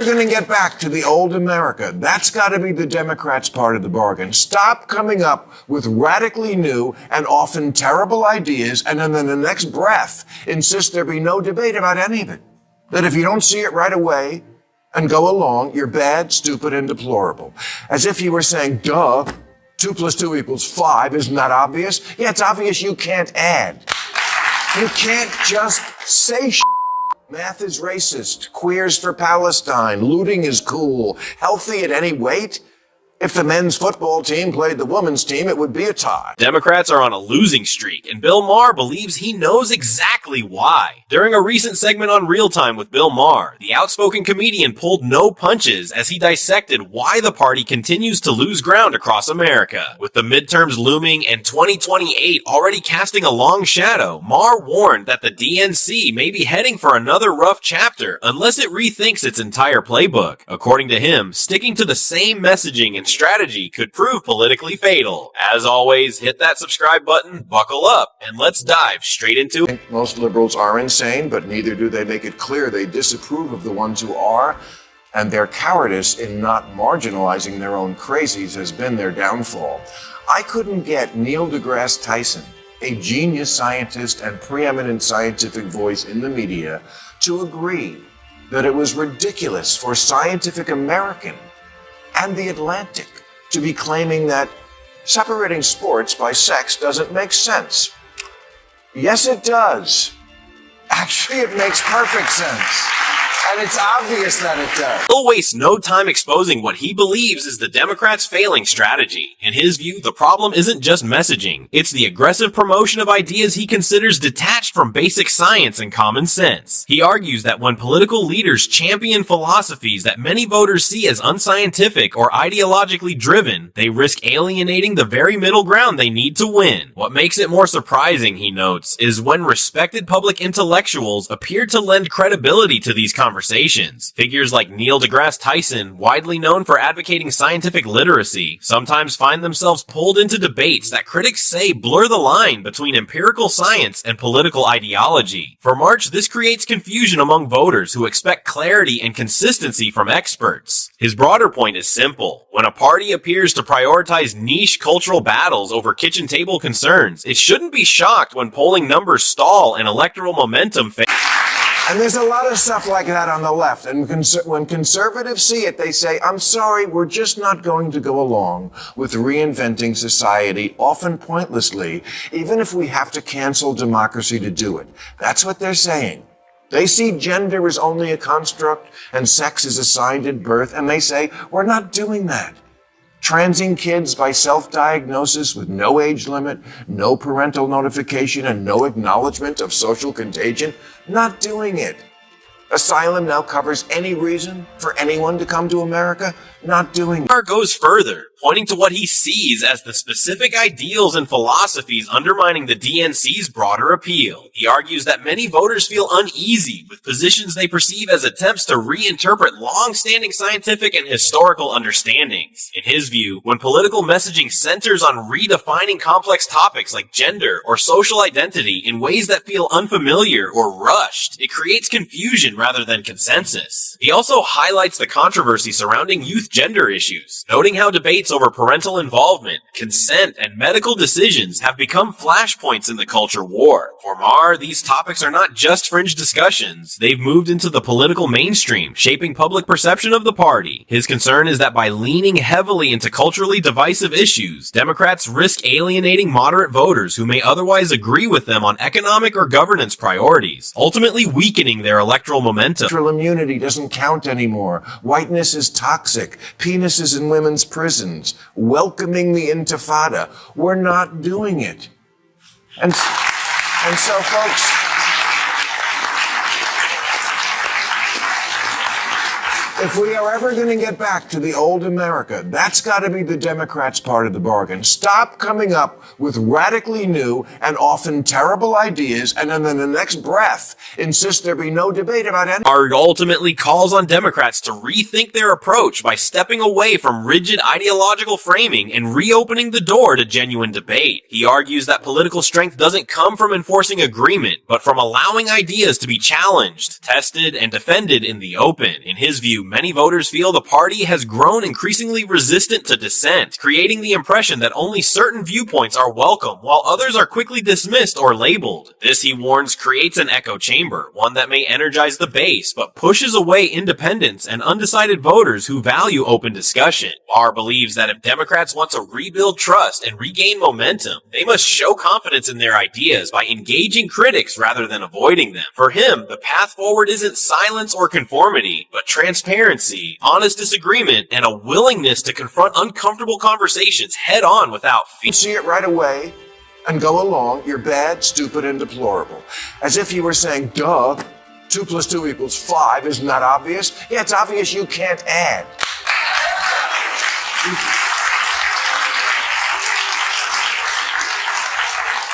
We're going to get back to the old America. That's got to be the Democrats' part of the bargain. Stop coming up with radically new and often terrible ideas and then in the next breath insist there be no debate about any of it. That if you don't see it right away and go along, you're bad, stupid, and deplorable. As if you were saying, duh, 2 + 2 = 5. Isn't that obvious? Yeah, it's obvious you can't add. You can't just say Math is racist. Queers for Palestine. Looting is cool. Healthy at any weight? If the men's football team played the women's team, it would be a tie. Democrats are on a losing streak, and Bill Maher believes he knows exactly why. During a recent segment on Real Time with Bill Maher, the outspoken comedian pulled no punches as he dissected why the party continues to lose ground across America. With the midterms looming and 2028 already casting a long shadow, Maher warned that the DNC may be heading for another rough chapter unless it rethinks its entire playbook. According to him, sticking to the same messaging and strategy could prove politically fatal. As always, hit that subscribe button, buckle up, and let's dive straight into it. Most liberals are insane, but neither do they make it clear they disapprove of the ones who are, and their cowardice in not marginalizing their own crazies has been their downfall. I couldn't get Neil deGrasse Tyson, a genius scientist and preeminent scientific voice in the media, to agree that it was ridiculous for Scientific American and The Atlantic to be claiming that separating sports by sex doesn't make sense. Yes, it does. Actually, it makes perfect sense. And it's obvious that it does. He'll waste no time exposing what he believes is the Democrats' failing strategy. In his view, the problem isn't just messaging. It's the aggressive promotion of ideas he considers detached from basic science and common sense. He argues that when political leaders champion philosophies that many voters see as unscientific or ideologically driven, they risk alienating the very middle ground they need to win. What makes it more surprising, he notes, is when respected public intellectuals appear to lend credibility to these conversations. Figures like Neil deGrasse Tyson, widely known for advocating scientific literacy, sometimes find themselves pulled into debates that critics say blur the line between empirical science and political ideology. For March, this creates confusion among voters who expect clarity and consistency from experts. His broader point is simple. When a party appears to prioritize niche cultural battles over kitchen table concerns, it shouldn't be shocked when polling numbers stall and electoral momentum fails. And there's a lot of stuff like that on the left. And when conservatives see it, they say, I'm sorry, we're just not going to go along with reinventing society, often pointlessly, even if we have to cancel democracy to do it. That's what they're saying. They see gender as only a construct and sex is assigned at birth, and they say, we're not doing that. Transing kids by self-diagnosis with no age limit, no parental notification, and no acknowledgement of social contagion? Not doing it. Asylum now covers any reason for anyone to come to America? Not doing it. Maher goes further, pointing to what he sees as the specific ideals and philosophies undermining the DNC's broader appeal. He argues that many voters feel uneasy with positions they perceive as attempts to reinterpret long-standing scientific and historical understandings. In his view, when political messaging centers on redefining complex topics like gender or social identity in ways that feel unfamiliar or rushed, it creates confusion rather than consensus. He also highlights the controversy surrounding youth gender issues, noting how debates over parental involvement, consent, and medical decisions have become flashpoints in the culture war. For Maher, these topics are not just fringe discussions. They've moved into the political mainstream, shaping public perception of the party. His concern is that by leaning heavily into culturally divisive issues, Democrats risk alienating moderate voters who may otherwise agree with them on economic or governance priorities, ultimately weakening their electoral momentum. Natural immunity doesn't count anymore. Whiteness is toxic. Penises in women's prisons. Welcoming the intifada. We're not doing it. And so, folks, if we are ever going to get back to the old America, that's got to be the Democrats' part of the bargain. Stop coming up with radically new and often terrible ideas and then in the next breath insist there be no debate about any. Maher ultimately calls on Democrats to rethink their approach by stepping away from rigid ideological framing and reopening the door to genuine debate. He argues that political strength doesn't come from enforcing agreement, but from allowing ideas to be challenged, tested, and defended in the open. In his view, many voters feel the party has grown increasingly resistant to dissent, creating the impression that only certain viewpoints are welcome, while others are quickly dismissed or labeled. This, he warns, creates an echo chamber, one that may energize the base, but pushes away independents and undecided voters who value open discussion. Maher believes that if Democrats want to rebuild trust and regain momentum, they must show confidence in their ideas by engaging critics rather than avoiding them. For him, the path forward isn't silence or conformity, but transparency, honest disagreement, and a willingness to confront uncomfortable conversations head on without fear. See it right away and go along. You're bad, stupid, and deplorable. As if you were saying, duh, 2 + 2 = 5. Isn't that obvious? Yeah, it's obvious you can't add.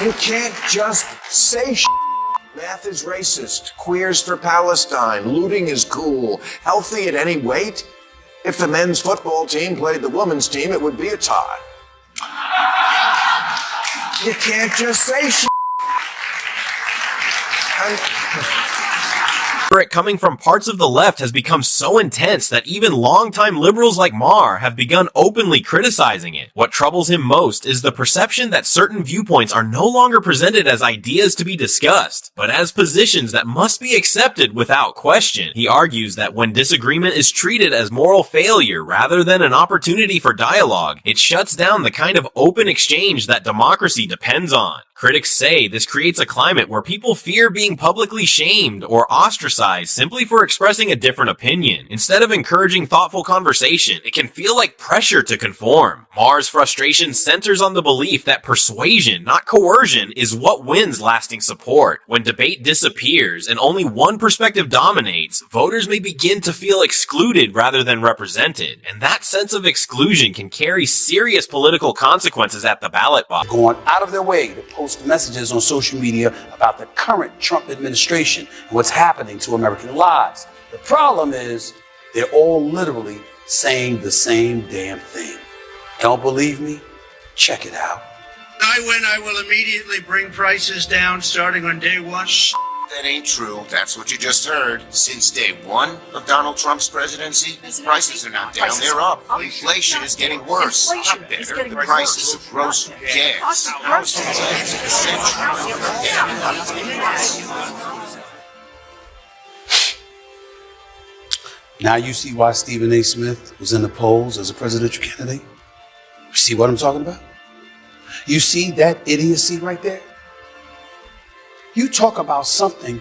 You can't just say math is racist, queers for Palestine, looting is cool, healthy at any weight. If the men's football team played the women's team, it would be a tie. You can't just say Rhetoric coming from parts of the left has become so intense that even longtime liberals like Maher have begun openly criticizing it. What troubles him most is the perception that certain viewpoints are no longer presented as ideas to be discussed, but as positions that must be accepted without question. He argues that when disagreement is treated as moral failure rather than an opportunity for dialogue, it shuts down the kind of open exchange that democracy depends on. Critics say this creates a climate where people fear being publicly shamed or ostracized simply for expressing a different opinion. Instead of encouraging thoughtful conversation, it can feel like pressure to conform. Maher's frustration centers on the belief that persuasion, not coercion, is what wins lasting support. When debate disappears and only one perspective dominates, voters may begin to feel excluded rather than represented. And that sense of exclusion can carry serious political consequences at the ballot box. Going out of their way to post messages on social media about the current Trump administration and what's happening to American lives. The problem is they're all literally saying the same damn thing. Don't believe me? Check it out. I win, I will immediately bring prices down starting on day one. That ain't true. That's what you just heard. Since day one of Donald Trump's presidency, prices are not down, they're up. Inflation is getting worse, not better. The prices of grocery, gas, housing, Now you see why Stephen A. Smith was in the polls as a presidential candidate? You see what I'm talking about? You see that idiocy right there? You talk about something,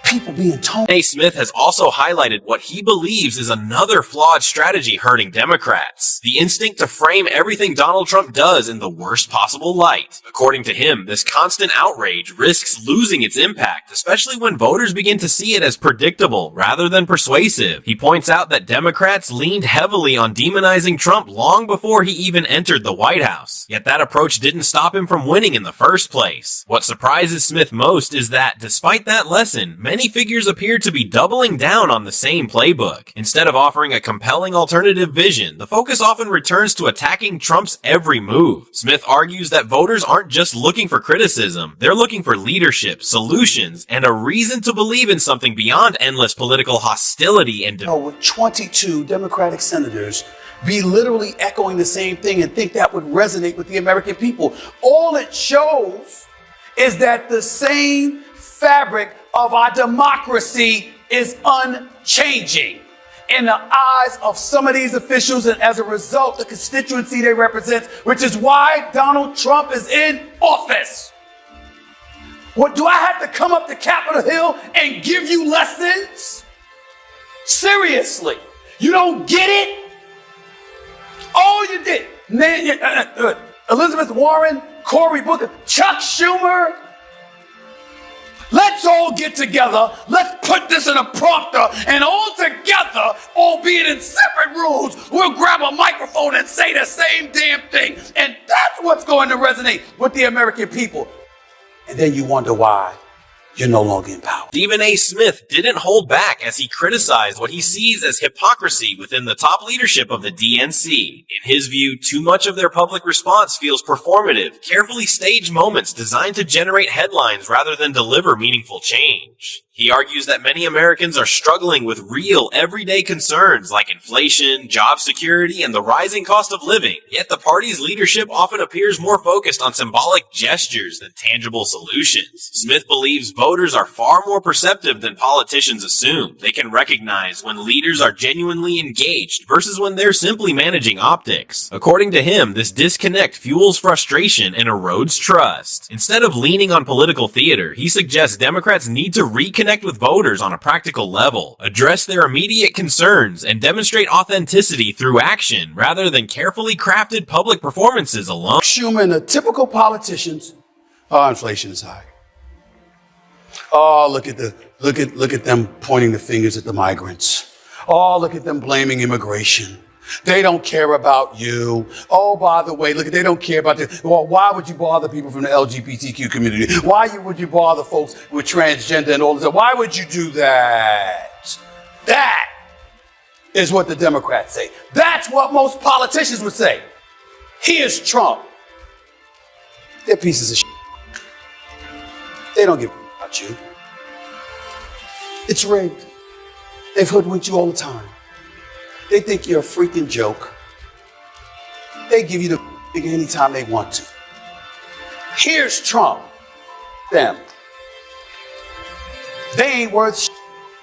people being told. A. Smith has also highlighted what he believes is another flawed strategy hurting Democrats: the instinct to frame everything Donald Trump does in the worst possible light. According to him, this constant outrage risks losing its impact, especially when voters begin to see it as predictable rather than persuasive. He points out that Democrats leaned heavily on demonizing Trump long before he even entered the White House, yet that approach didn't stop him from winning in the first place. What surprises Smith most is that, despite that lesson, many figures appear to be doubling down on the same playbook. Instead of offering a compelling alternative vision, the focus often returns to attacking Trump's every move. Smith argues that voters aren't just looking for criticism, they're looking for leadership, solutions, and a reason to believe in something beyond endless political hostility and With 22 Democratic senators be literally echoing the same thing and think that would resonate with the American people. All it shows is that the same fabric of our democracy is unchanging in the eyes of some of these officials, and as a result, the constituency they represent, which is why Donald Trump is in office. What, do I have to come up to Capitol Hill and give you lessons? Seriously, you don't get it? Oh, you did. Elizabeth Warren, Cory Booker, Chuck Schumer. Let's all get together. Let's put this in a prompter, and all together, albeit in separate rooms, we'll grab a microphone and say the same damn thing. And that's what's going to resonate with the American people. And then you wonder why you're no longer in power. Stephen A. Smith didn't hold back as he criticized what he sees as hypocrisy within the top leadership of the DNC. In his view, too much of their public response feels performative, carefully staged moments designed to generate headlines rather than deliver meaningful change. He argues that many Americans are struggling with real, everyday concerns like inflation, job security, and the rising cost of living. Yet the party's leadership often appears more focused on symbolic gestures than tangible solutions. Smith believes voters are far more perceptive than politicians assume. They can recognize when leaders are genuinely engaged versus when they're simply managing optics. According to him, this disconnect fuels frustration and erodes trust. Instead of leaning on political theater, he suggests Democrats need to reconnect with voters on a practical level, address their immediate concerns, and demonstrate authenticity through action rather than carefully crafted public performances alone. Schumer and the typical politicians, inflation is high. Oh, look at them pointing the fingers at the migrants. Oh, look at them blaming immigration. They don't care about you. Oh, by the way, they don't care about this. Well, why would you bother people from the LGBTQ community? Why would you bother folks with transgender and all this? Why would you do that? That is what the Democrats say. That's what most politicians would say. Here's Trump. They're pieces of shit. They don't give a about you. It's rigged. They've hoodwinked you all the time. They think you're a freaking joke. They give you the anytime they want to. Here's Trump. Them. They ain't worth shit.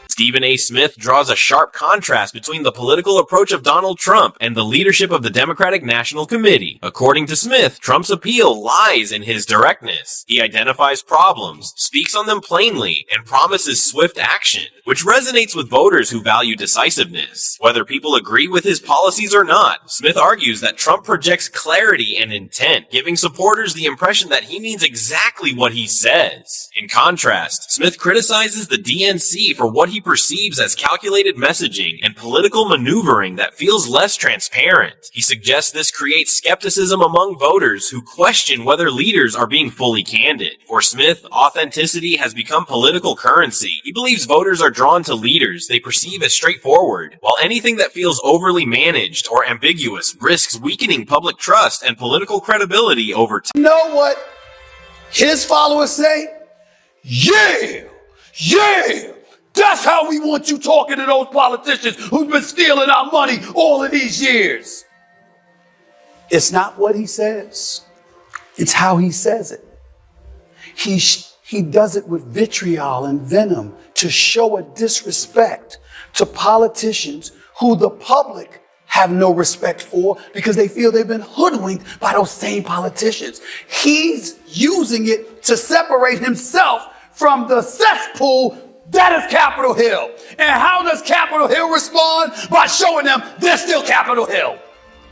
Stephen A. Smith draws a sharp contrast between the political approach of Donald Trump and the leadership of the Democratic National Committee. According to Smith, Trump's appeal lies in his directness. He identifies problems, speaks on them plainly, and promises swift action, which resonates with voters who value decisiveness. Whether people agree with his policies or not, Smith argues that Trump projects clarity and intent, giving supporters the impression that he means exactly what he says. In contrast, Smith criticizes the DNC for what he perceives as calculated messaging and political maneuvering that feels less transparent. He suggests this creates skepticism among voters who question whether leaders are being fully candid. For Smith, authenticity has become political currency. He believes voters are drawn to leaders they perceive as straightforward, while anything that feels overly managed or ambiguous risks weakening public trust and political credibility over time. You know what his followers say? Yeah! Yeah! That's how we want you talking to those politicians who've been stealing our money all of these years. It's not what he says. It's how he says it. He does it with vitriol and venom to show a disrespect to politicians who the public have no respect for because they feel they've been hoodwinked by those same politicians. He's using it to separate himself from the cesspool that is Capitol Hill. And how does Capitol Hill respond? By showing them they're still Capitol Hill.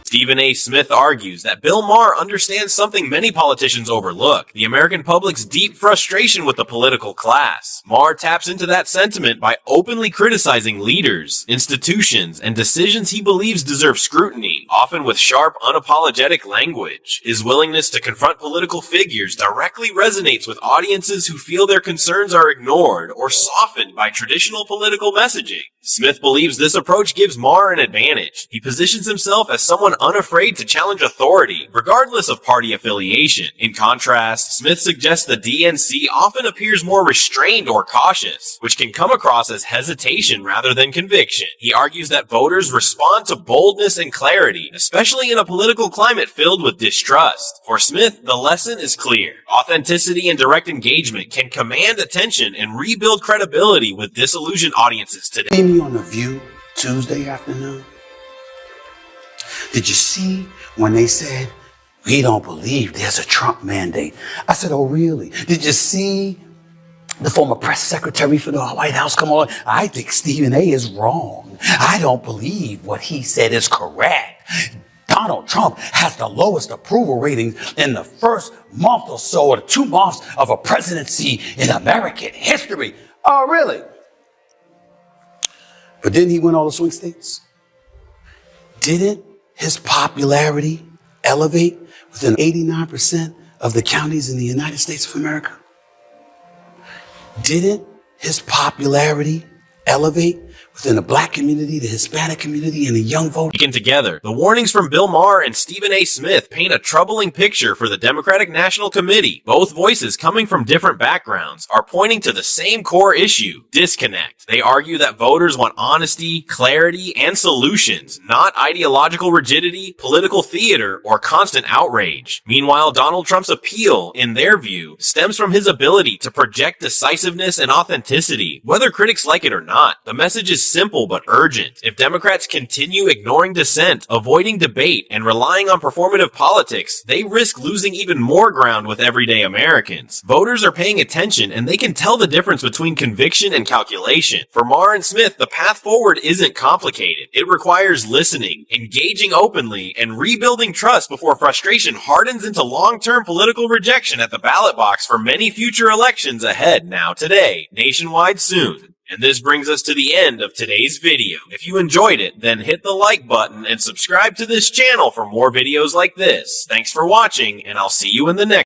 Stephen A. Smith argues that Bill Maher understands something many politicians overlook, the American public's deep frustration with the political class. Maher taps into that sentiment by openly criticizing leaders, institutions, and decisions he believes deserve scrutiny, often with sharp, unapologetic language. His willingness to confront political figures directly resonates with audiences who feel their concerns are ignored or softened by traditional political messaging. Smith believes this approach gives Maher an advantage. He positions himself as someone unafraid to challenge authority, regardless of party affiliation. In contrast, Smith suggests the DNC often appears more restrained or cautious, which can come across as hesitation rather than conviction. He argues that voters respond to boldness and clarity, especially in a political climate filled with distrust. For Smith, the lesson is clear. Authenticity and direct engagement can command attention and rebuild credibility with disillusioned audiences today. On The View Tuesday afternoon, did you see when they said, we don't believe there's a Trump mandate? I said, oh, really? Did you see the former press secretary for the White House come on? I think Stephen A. is wrong. I don't believe what he said is correct. Donald Trump has the lowest approval ratings in the first month or so, or the 2 months of a presidency in American history. Oh, really? But didn't he win all the swing states? Didn't his popularity elevate within 89% of the counties in the United States of America? Didn't his popularity elevate within the black community, the Hispanic community, and the young voter. Taken together, the warnings from Bill Maher and Stephen A. Smith paint a troubling picture for the Democratic National Committee. Both voices, coming from different backgrounds, are pointing to the same core issue: disconnect. They argue that voters want honesty, clarity, and solutions, not ideological rigidity, political theater, or constant outrage. Meanwhile, Donald Trump's appeal, in their view, stems from his ability to project decisiveness and authenticity. Whether critics like it or not, the message is simple but urgent. If Democrats continue ignoring dissent, avoiding debate, and relying on performative politics, they risk losing even more ground with everyday Americans. Voters are paying attention, and they can tell the difference between conviction and calculation. For Maher and Smith, the path forward isn't complicated. It requires listening, engaging openly, and rebuilding trust before frustration hardens into long-term political rejection at the ballot box for many future elections ahead. Now today, nationwide soon. And this brings us to the end of today's video. If you enjoyed it, then hit the like button and subscribe to this channel for more videos like this. Thanks for watching, and I'll see you in the next